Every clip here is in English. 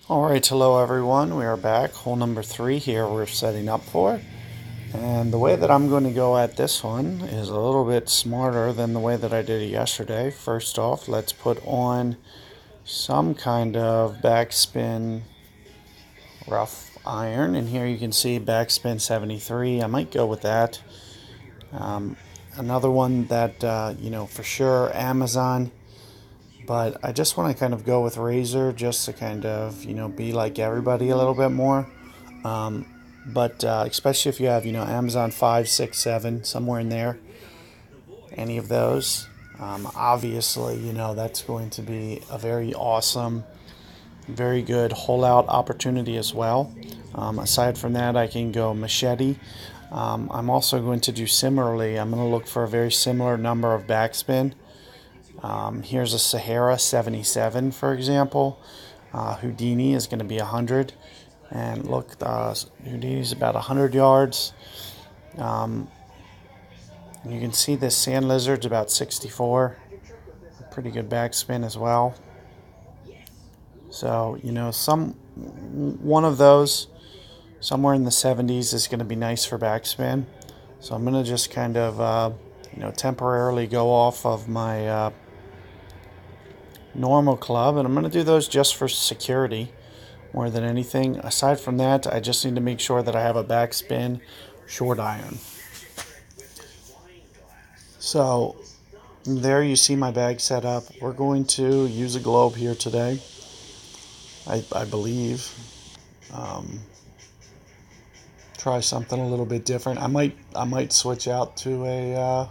Alright, hello everyone. We are back. Hole number 3 here we're setting up for. And the way that I'm going to go at this one is a little bit smarter than the way that I did it yesterday. First off, let's put on some kind of backspin rough iron. And here you can see backspin 73. I might go with that. Another one that, for sure, Amazon. But I just want to kind of go with Razor just to kind of, be like everybody a little bit more. But especially if you have, Amazon 5, 6, 7, somewhere in there, any of those. Obviously, that's going to be a very awesome, very good hole out opportunity as well. Aside from that, I can go machete. I'm also going to do similarly. I'm going to look for a very similar number of backspin. Here's a Sahara 77, for example. Houdini is going to be 100. And look, Houdini's about 100 yards. You can see this sand lizard's about 64. Pretty good backspin as well. So, one of those, somewhere in the 70s, is going to be nice for backspin. So I'm going to just kind of, temporarily go off of my normal club, and I'm going to do those just for security more than anything. Aside from that, I just need to make sure that I have a backspin short iron. So there you see my bag set up. We're going to use a globe here today, I believe. Try something a little bit different. I might switch out to a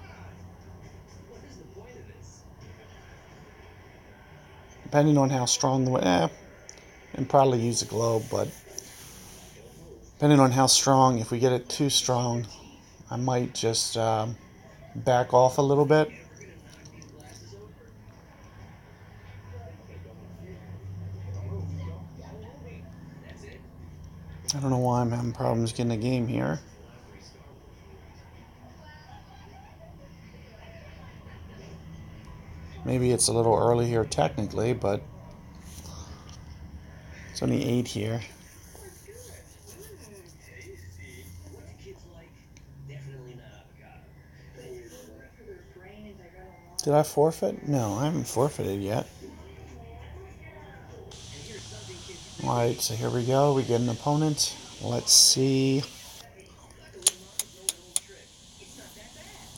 depending on how strong the wind. And probably use a globe, but depending on how strong, if we get it too strong, I might just back off a little bit. I don't know why I'm having problems getting a game here. Maybe it's a little early here technically, but it's only 8 here. Did I forfeit? No, I haven't forfeited yet. Alright, so here we go. We get an opponent. Let's see.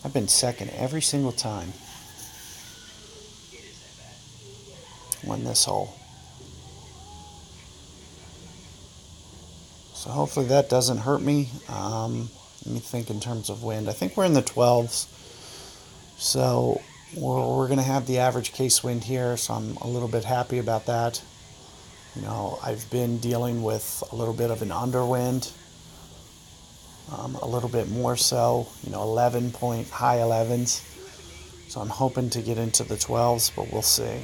I've been second every single time. Won this hole. So hopefully that doesn't hurt me. Let me think in terms of wind. I think we're in the 12s. So we're going to have the average case wind here, so I'm a little bit happy about that. I've been dealing with a little bit of an underwind, a little bit more so, 11 point, high 11s. So I'm hoping to get into the 12s, but we'll see.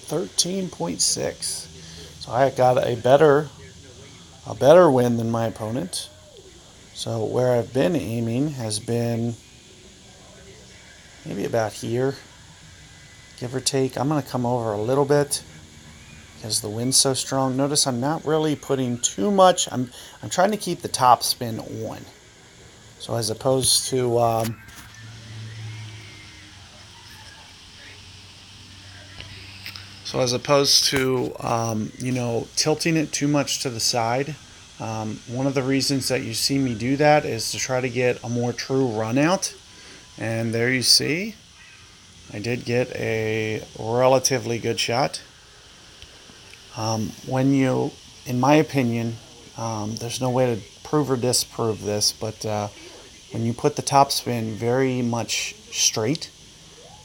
.6. So I got a better win than my opponent. So where I've been aiming has been maybe about here, give or take. I'm going to come over a little bit because the wind's so strong. Notice I'm not really putting too much. I'm trying to keep the top spin on. So as opposed to tilting it too much to the side. One of the reasons that you see me do that is to try to get a more true run out. And there you see, I did get a relatively good shot. In my opinion, there's no way to prove or disprove this, but when you put the topspin very much straight,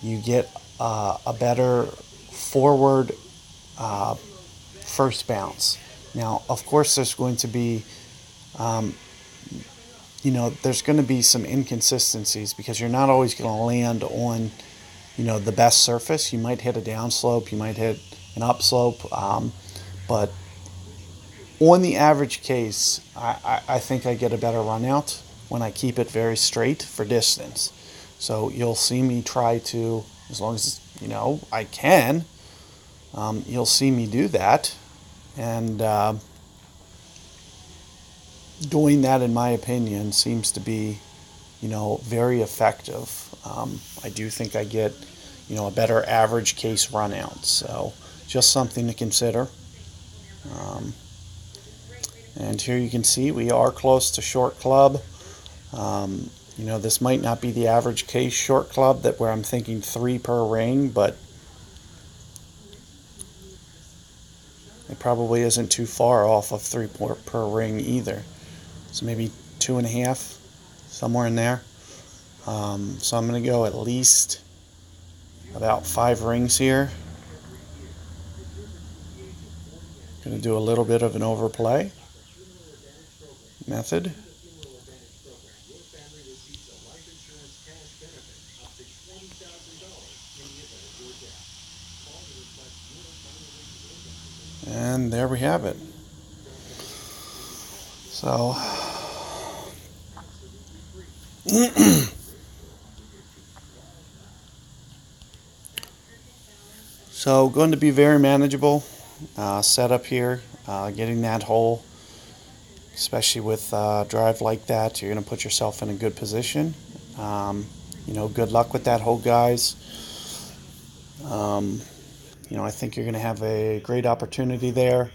you get a better forward first bounce. Now, of course, there's going to be there's going to be some inconsistencies because you're not always going to land on, the best surface. You might hit a downslope, you might hit an upslope, but on the average case, I think I get a better run out when I keep it very straight for distance. So you'll see me try to, as long as, I can, you'll see me do that. And doing that, in my opinion, seems to be, very effective. I do think I get, a better average case run out. So just something to consider. And here you can see we are close to short club. This might not be the average case short club that where I'm thinking 3 per ring, but it probably isn't too far off of 3 per ring either. So maybe 2.5, somewhere in there. So I'm going to go at least about 5 rings here. Going to do a little bit of an overplay method. And there we have it. So so going to be very manageable setup here. Getting that hole, especially with drive like that, you're going to put yourself in a good position. Good luck with that hole, guys. I think you're going to have a great opportunity there.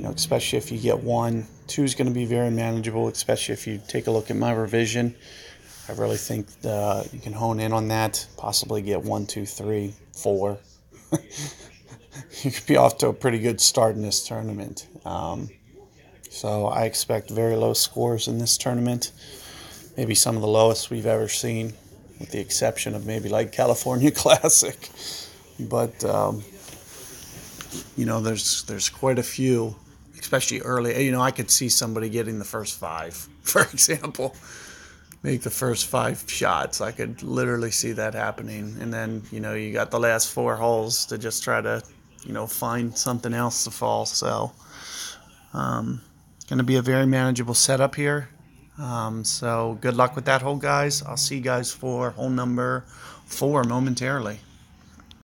Especially if you get 1. 2 is going to be very manageable, especially if you take a look at my revision. I really think you can hone in on that, possibly get 1, 2, 3, 4. You could be off to a pretty good start in this tournament. So I expect very low scores in this tournament, maybe some of the lowest we've ever seen, with the exception of maybe like California Classic. But there's quite a few, especially early. I could see somebody getting the first 5, for example, make the first 5 shots. I could literally see that happening. And then, you got the last 4 holes to just try to, find something else to fall. So, going to be a very manageable setup here. So good luck with that hole, guys. I'll see you guys for hole number 4 momentarily.